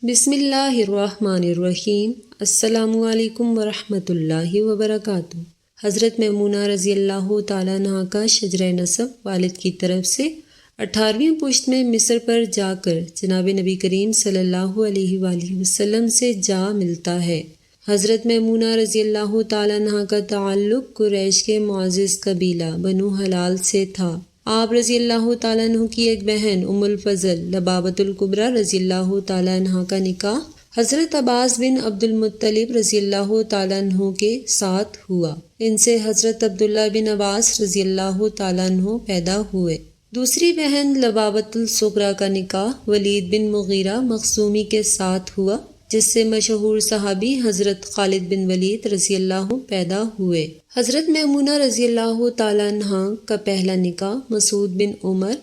بسم اللہ الرحمن الرحیم۔ السلام علیکم ورحمۃ اللہ وبرکاتہ۔ حضرت میمونہ رضی اللہ تعالیٰ عنہ کا شجرہ نسب والد کی طرف سے 18ویں پشت میں مصر پر جا کر جناب نبی کریم صلی اللہ علیہ وآلہ وسلم سے جا ملتا ہے۔ حضرت میمونہ رضی اللہ تعالیٰ عنہ کا تعلق قریش کے معزز قبیلہ بنو ہلال سے تھا۔ آپ رضی اللہ تعالیٰ عنہ کی ایک بہن ام الفضل لبابۃ الکبریٰ رضی اللہ تعالیٰ عنہ کا نکاح حضرت عباس بن عبد المطلب رضی اللہ تعالیٰ عنہ کے ساتھ ہوا۔ ان سے حضرت عبداللہ بن عباس رضی اللہ تعالیٰ عنہ پیدا ہوئے۔ دوسری بہن لبابۃ الصغریٰ کا نکاح ولید بن مغیرہ مخزومی کے ساتھ ہوا، جس سے مشہور صحابی حضرت خالد بن ولید رضی اللہ پیدا ہوئے۔ حضرت میمونہ رضی اللہ تعالیٰ عنہ کا پہلا نکاح مسعود بن عمر،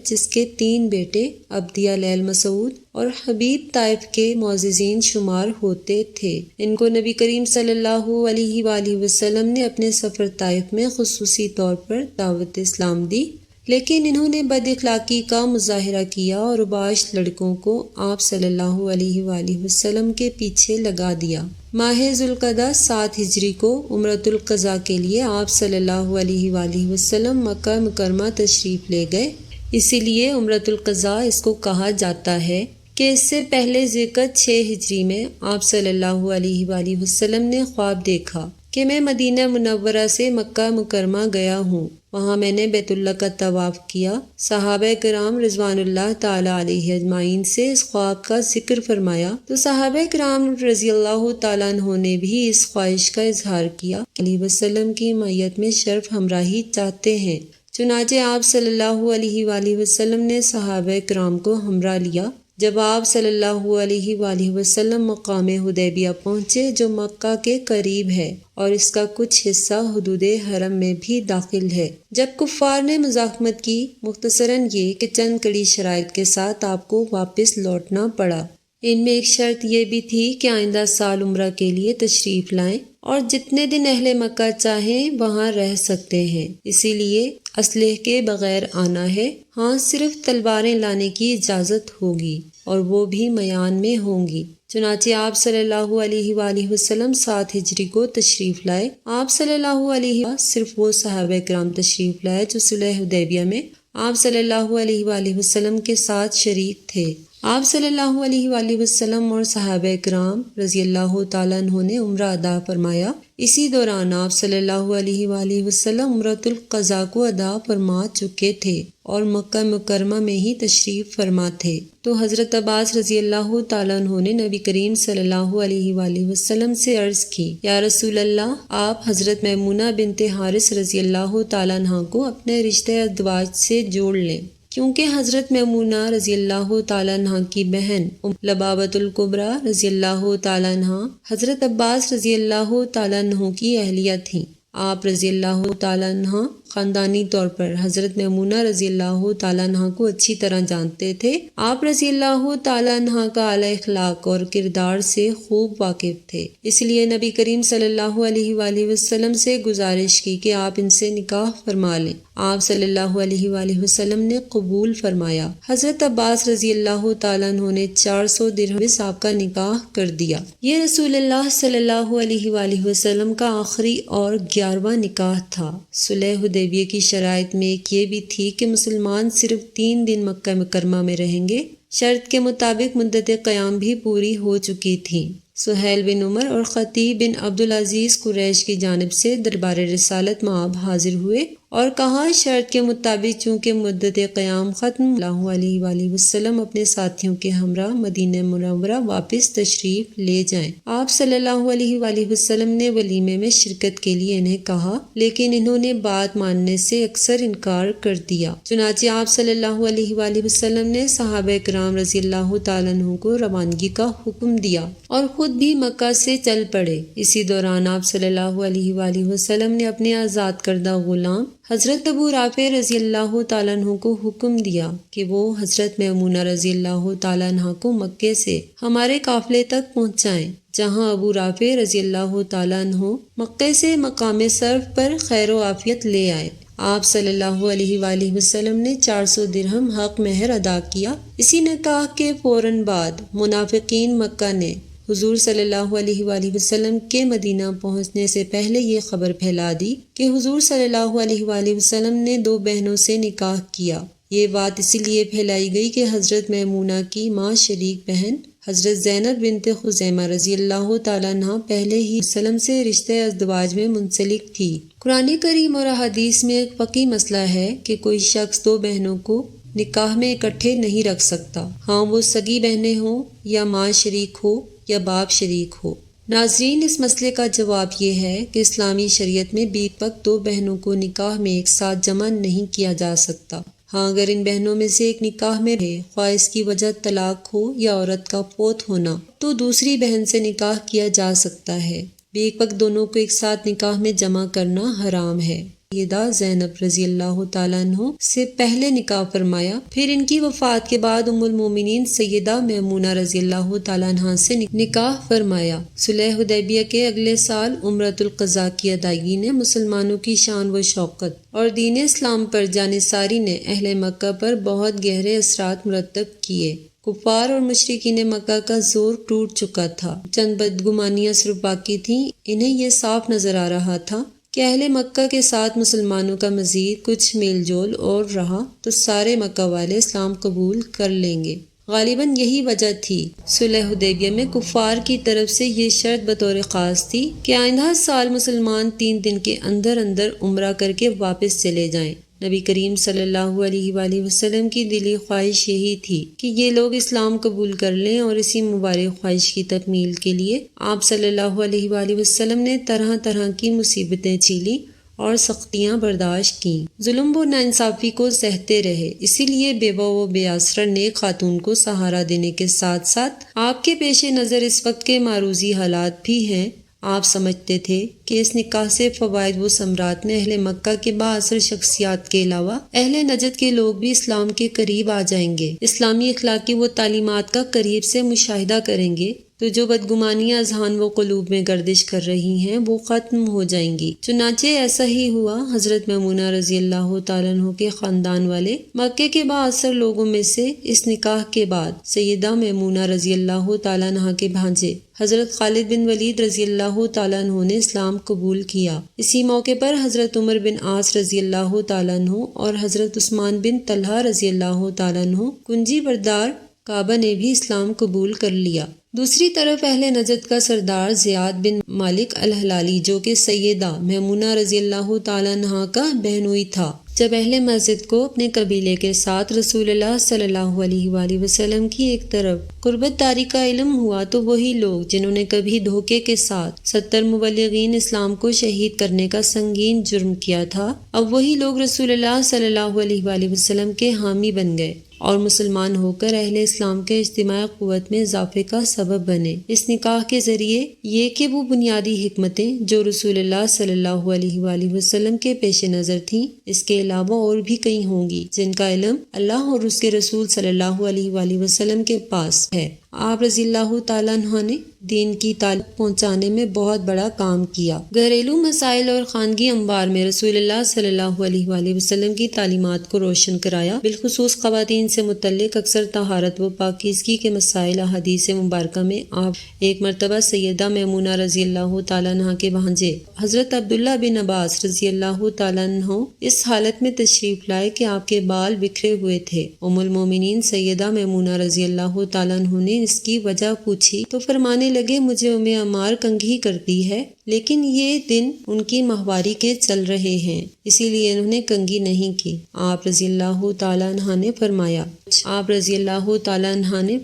جس کے 3 بیٹے عبدیہ لیل مسعود اور حبیب طائف کے معززین شمار ہوتے تھے۔ ان کو نبی کریم صلی اللہ علیہ وآلہ وسلم نے اپنے سفر طائف میں خصوصی طور پر دعوت اسلام دی، لیکن انہوں نے بد اخلاقی کا مظاہرہ کیا اور اوباش لڑکوں کو آپ صلی اللہ علیہ وآلہ وسلم کے پیچھے لگا دیا۔ ماہ ذوالقعدہ 7 ہجری کو عمرۃ القضاء کے لیے آپ صلی اللہ علیہ وآلہ وسلم مکہ مکرمہ تشریف لے گئے، اسی لیے عمرۃ القضاء اس کو کہا جاتا ہے کہ اس سے پہلے ذوالقعدہ 6 ہجری میں آپ صلی اللہ علیہ وآلہ وسلم نے خواب دیکھا کہ میں مدینہ منورہ سے مکہ مکرمہ گیا ہوں، وہاں میں نے بیت اللہ کا طواف کیا۔ صحابہ کرام رضوان اللہ تعالی علیہ اجمعین سے اس خواب کا ذکر فرمایا تو صحابہ کرام رضی اللہ تعالیٰ عنہ نے بھی اس خواہش کا اظہار کیا کہ علیہ وسلم کی معیت میں شرف ہمراہی چاہتے ہیں۔ چنانچہ آپ صلی اللہ علیہ وآلہ وسلم نے صحابہ کرام کو ہمراہ لیا۔ جب آپ صلی اللہ علیہ وآلہ وسلم مقام حدیبیہ پہنچے، جو مکہ کے قریب ہے اور اس کا کچھ حصہ حدود حرم میں بھی داخل ہے، جب کفار نے مزاحمت کی، مختصراً یہ کہ چند کڑی شرائط کے ساتھ آپ کو واپس لوٹنا پڑا۔ ان میں ایک شرط یہ بھی تھی کہ آئندہ سال عمرہ کے لیے تشریف لائیں اور جتنے دن اہل مکہ چاہیں وہاں رہ سکتے ہیں، اسی لیے اسلحے کے بغیر آنا ہے، ہاں صرف تلواریں لانے کی اجازت ہوگی اور وہ بھی میان میں ہوں گی۔ چنانچہ آپ صلی اللہ علیہ وآلہ وسلم 7 ہجری کو تشریف لائے۔ آپ صلی اللہ علیہ وسلم صرف وہ صحابہ کرام تشریف لائے جو صلح حدیبیہ میں آپ صلی اللہ علیہ وآلہ وسلم کے ساتھ شریک تھے۔ آپ صلی اللہ علیہ وآلہ وسلم اور صحابہ کرام رضی اللہ تعالیٰ عنہ نے عمرہ ادا فرمایا۔ اسی دوران آپ صلی اللہ علیہ وآلہ وسلم عمرۃ القضاء کو ادا فرما چکے تھے اور مکہ مکرمہ میں ہی تشریف فرما تھے، تو حضرت عباس رضی اللہ تعالیٰ عنہ نے نبی کریم صلی اللہ علیہ وآلہ وسلم سے عرض کی، یا رسول اللہ، آپ حضرت میمونہ بنت حارث رضی اللہ تعالیٰ عنہ کو اپنے رشتہ ازدواج سے جوڑ لیں، کیونکہ حضرت میمونہ رضی اللہ تعالیٰ عنہ کی بہن لبابۃ الکبریٰ رضی اللہ تعالیٰ عنہ حضرت عباس رضی اللہ تعالیٰ عنہ کی اہلیہ تھیں۔ آپ رضی اللہ تعالیٰ عنہ خاندانی طور پر حضرت میمونہ رضی اللہ تعالیٰ عنہ کو اچھی طرح جانتے تھے۔ آپ رضی اللہ تعالیٰ عنہ کا اعلیٰ اخلاق اور کردار سے خوب واقف تھے، اس لیے نبی کریم صلی اللہ علیہ وآلہ وسلم سے گزارش کی کہ آپ ان سے نکاح فرما لیں۔ آپ صلی اللہ علیہ وآلہ وسلم نے قبول فرمایا۔ حضرت عباس رضی اللہ تعالیٰ عنہ نے 400 درہم سے آپ کا نکاح کر دیا۔ یہ رسول اللہ صلی اللہ علیہ وآلہ وسلم کا آخری اور 11واں نکاح تھا۔ صلح حدیبیہ کی شرائط میں ایک یہ بھی تھی کہ مسلمان صرف 3 دن مکہ مکرمہ میں رہیں گے۔ شرط کے مطابق مدت قیام بھی پوری ہو چکی تھی۔ سہیل بن عمر اور خطیب بن عبدالعزیز قریش کی جانب سے دربار رسالت میں آپ حاضر ہوئے اور کہا، شرط کے مطابق چونکہ مدت قیام ختم، اللہ علیہ وآلہ وسلم اپنے ساتھیوں کے ہمراہ مدینہ منورہ واپس تشریف لے جائیں۔ آپ صلی اللہ علیہ وآلہ وسلم نے ولیمے میں شرکت کے لیے انہیں کہا، لیکن انہوں نے بات ماننے سے اکثر انکار کر دیا۔ چنانچہ آپ صلی اللہ علیہ وآلہ وسلم نے صحابہ کرام رضی اللہ تعالیٰ عنہ کو روانگی کا حکم دیا اور خود بھی مکہ سے چل پڑے۔ اسی دوران آپ صلی اللہ علیہ وآلہ وسلم نے اپنے آزاد کردہ غلام حضرت ابو رافع رضی اللہ تعالیٰ عنہ کو حکم دیا کہ وہ حضرت میمونہ رضی اللہ تعالیٰ عنہ کو مکے سے ہمارے قافلے تک پہنچائیں، جہاں ابو رافع رضی اللہ تعالیٰ عنہ مکے سے مقام صرف پر خیر و عافیت لے آئے۔ آپ صلی اللہ علیہ وآلہ وسلم نے 400 درہم حق مہر ادا کیا۔ اسی نکاح کے فوراً بعد منافقین مکہ نے حضور صلی اللہ علیہ وآلہ وسلم کے مدینہ پہنچنے سے پہلے یہ خبر پھیلا دی کہ حضور صلی اللہ علیہ وآلہ وسلم نے 2 بہنوں سے نکاح کیا۔ یہ بات اسی لیے پھیلائی گئی کہ حضرت میمونہ کی ماں شریک بہن حضرت زینب بنت خزیمہ رضی اللہ تعالیٰ عنہ پہلے ہی وسلم سے رشتے ازدواج میں منسلک تھی۔ قرآن کریم اور احادیث میں ایک فقہی مسئلہ ہے کہ کوئی شخص 2 بہنوں کو نکاح میں اکٹھے نہیں رکھ سکتا، ہاں وہ سگی بہنیں ہوں یا ماں شریک ہو یا باپ شریک ہو۔ ناظرین، اس مسئلے کا جواب یہ ہے کہ اسلامی شریعت میں بیک وقت 2 بہنوں کو نکاح میں ایک ساتھ جمع نہیں کیا جا سکتا۔ ہاں اگر ان بہنوں میں سے ایک نکاح میں ہے، خواہ اس کی وجہ طلاق ہو یا عورت کا فوت ہونا، تو دوسری بہن سے نکاح کیا جا سکتا ہے۔ بیک وقت دونوں کو ایک ساتھ نکاح میں جمع کرنا حرام ہے۔ سیدہ زینب رضی اللہ تعالیٰ عنہ سے پہلے نکاح فرمایا، پھر ان کی وفات کے بعد ام المومنین سیدہ میمونہ رضی اللہ تعالیٰ عنہ سے نکاح فرمایا۔ صلح حدیبیہ کے اگلے سال عمرۃ القضاء کی ادائیگی نے مسلمانوں کی شان و شوکت اور دین اسلام پر جانثاری نے اہل مکہ پر بہت گہرے اثرات مرتب کیے۔ کفار اور مشرکین مکہ کا زور ٹوٹ چکا تھا، چند بدگمانیاں صرف باقی تھیں۔ انہیں یہ صاف نظر آ رہا تھا کہ اہل مکہ کے ساتھ مسلمانوں کا مزید کچھ میل جول اور رہا تو سارے مکہ والے اسلام قبول کر لیں گے۔ غالباً یہی وجہ تھی صلح حدیبیہ میں کفار کی طرف سے یہ شرط بطور خاص تھی کہ آئندہ سال مسلمان 3 دن کے اندر اندر عمرہ کر کے واپس چلے جائیں۔ نبی کریم صلی اللہ علیہ وآلہ وسلم کی دلی خواہش یہی تھی کہ یہ لوگ اسلام قبول کر لیں، اور اسی مبارک خواہش کی تکمیل کے لیے آپ صلی اللہ علیہ وآلہ وسلم نے طرح طرح کی مصیبتیں جھیلیں اور سختیاں برداشت کیں، ظلم و ناانصافی کو سہتے رہے۔ اسی لیے بیوہ و بے آسرا نیک خاتون کو سہارا دینے کے ساتھ ساتھ آپ کے پیش نظر اس وقت کے معروضی حالات بھی ہیں۔ آپ سمجھتے تھے کہ اس نکاح سے فوائد و ثمرات میں اہل مکہ کے بااثر شخصیات کے علاوہ اہل نجد کے لوگ بھی اسلام کے قریب آ جائیں گے، اسلامی اخلاقی و تعلیمات کا قریب سے مشاہدہ کریں گے، تو جو بدگمانیاں اذہان و قلوب میں گردش کر رہی ہیں وہ ختم ہو جائیں گی۔ چنانچہ ایسا ہی ہوا۔ حضرت میمونہ رضی اللہ تعالیٰ عنہ کے خاندان والے مکے کے بااثر لوگوں میں سے اس نکاح کے بعد سیدہ میمونہ رضی اللہ تعالیٰ عنہ کے بھانجے حضرت خالد بن ولید رضی اللہ تعالیٰ عنہ نے اسلام قبول کیا۔ اسی موقع پر حضرت عمر بن عاص رضی اللہ تعالیٰ عنہ اور حضرت عثمان بن طلحہ رضی اللہ تعالیٰ عنہ کنجی بردار کعبہ نے بھی اسلام قبول کر لیا۔ دوسری طرف اہل نجد کا سردار زیاد بن مالک الہلالی، جو کہ سیدہ میمونہ رضی اللہ تعالیٰ عنہ کا بہنوئی تھا، جب اہل مسجد کو اپنے قبیلے کے ساتھ رسول اللہ صلی اللہ علیہ وآلہ وسلم کی ایک طرف قربت داری کا علم ہوا، تو وہی لوگ جنہوں نے کبھی دھوکے کے ساتھ 70 مبلغین اسلام کو شہید کرنے کا سنگین جرم کیا تھا، اب وہی لوگ رسول اللہ صلی اللہ علیہ وآلہ وسلم کے حامی بن گئے اور مسلمان ہو کر اہل اسلام کے اجتماعی قوت میں اضافے کا سبب بنے۔ اس نکاح کے ذریعے یہ کہ وہ بنیادی حکمتیں جو رسول اللہ صلی اللہ علیہ وآلہ وسلم کے پیش نظر تھیں، اس کے علاوہ اور بھی کئی ہوں گی جن کا علم اللہ اور اس کے رسول صلی اللہ علیہ وآلہ وسلم کے پاس ہے۔ آپ رضی اللہ تعالیٰ عنہ نے دین کی تعلیم پہنچانے میں بہت بڑا کام کیا۔ گھریلو مسائل اور خانگی امور میں رسول اللہ صلی اللہ علیہ وآلہ وسلم کی تعلیمات کو روشن کرایا۔ بالخصوص خواتین سے متعلق اکثر طہارت و پاکیزگی کے مسائل احادیث مبارکہ میں آپ ایک مرتبہ سیدہ میمونہ رضی اللہ تعالیٰ عنہ کے بھانجے حضرت عبداللہ بن عباس رضی اللہ تعالیٰ عنہ اس حالت میں تشریف لائے کہ آپ کے بال بکھرے ہوئے تھے۔ ام المومنین سیدہ میمونہ رضی اللہ تعالیٰ عنہ نے اس کی وجہ پوچھی تو فرمانے لگے، مجھے ام عمار کنگھی کرتی ہے، لیکن یہ دن ان کی ماہواری کے چل رہے ہیں، اسی لیے انہوں نے کنگھی نہیں کی۔ آپ رضی اللہ تعالیٰ عنہ نے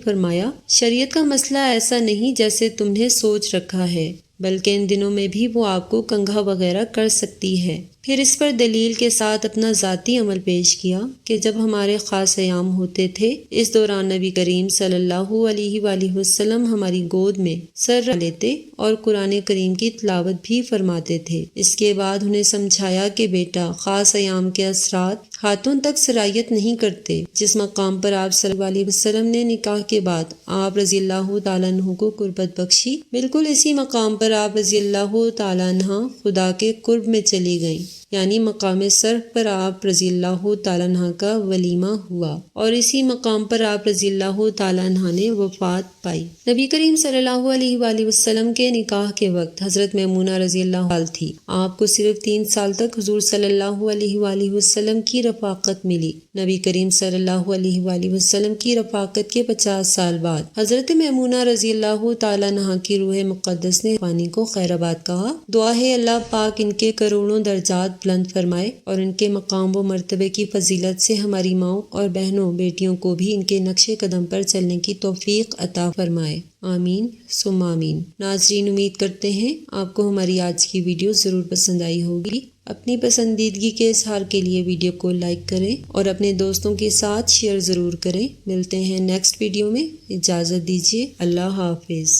فرمایا شریعت کا مسئلہ ایسا نہیں جیسے تم نے سوچ رکھا ہے، بلکہ ان دنوں میں بھی وہ آپ کو کنگھا وغیرہ کر سکتی ہے۔ پھر اس پر دلیل کے ساتھ اپنا ذاتی عمل پیش کیا کہ جب ہمارے خاص ایام ہوتے تھے، اس دوران نبی کریم صلی اللہ علیہ وآلہ وسلم ہماری گود میں سر رکھ لیتے اور قرآن کریم کی تلاوت بھی فرماتے تھے۔ اس کے بعد انہیں سمجھایا کہ بیٹا، خاص ایام کے اثرات ہاتھوں تک سرایت نہیں کرتے۔ جس مقام پر آپ صلی اللہ علیہ وسلم نے نکاح کے بعد آپ رضی اللہ تعالیٰ عنہ کو قربت بخشی، بالکل اسی مقام پر آپ رضی اللہ تعالیٰ عنہ خدا کے قرب میں چلی گئیں۔ یعنی مقام صرف پر آپ رضی اللہ تعالیٰ عنہ کا ولیمہ ہوا اور اسی مقام پر آپ رضی اللہ تعالیٰ عنہ نے وفات پائی۔ نبی کریم صلی اللہ علیہ وآلہ وسلم کے نکاح کے وقت حضرت میمونہ رضی اللہ عنہ تھی۔ آپ کو صرف 3 سال تک حضور صلی اللہ علیہ وآلہ وسلم کی رفاقت ملی۔ نبی کریم صلی اللہ علیہ وآلہ وسلم کی رفاقت کے 50 سال بعد حضرت میمونہ رضی اللہ تعالیٰ عنہ کی روح مقدس نے پانی کو خیر آباد کہا۔ دعا ہے اللہ پاک ان کے کروڑوں درجات بلند فرمائے اور ان کے مقام و مرتبے کی فضیلت سے ہماری ماؤں اور بہنوں بیٹیوں کو بھی ان کے نقش قدم پر چلنے کی توفیق عطا فرمائے، آمین ثم آمین۔ ناظرین، امید کرتے ہیں آپ کو ہماری آج کی ویڈیو ضرور پسند آئی ہوگی۔ اپنی پسندیدگی کے اظہار کے لیے ویڈیو کو لائک کریں اور اپنے دوستوں کے ساتھ شیئر ضرور کریں۔ ملتے ہیں نیکسٹ ویڈیو میں، اجازت دیجیے، اللہ حافظ۔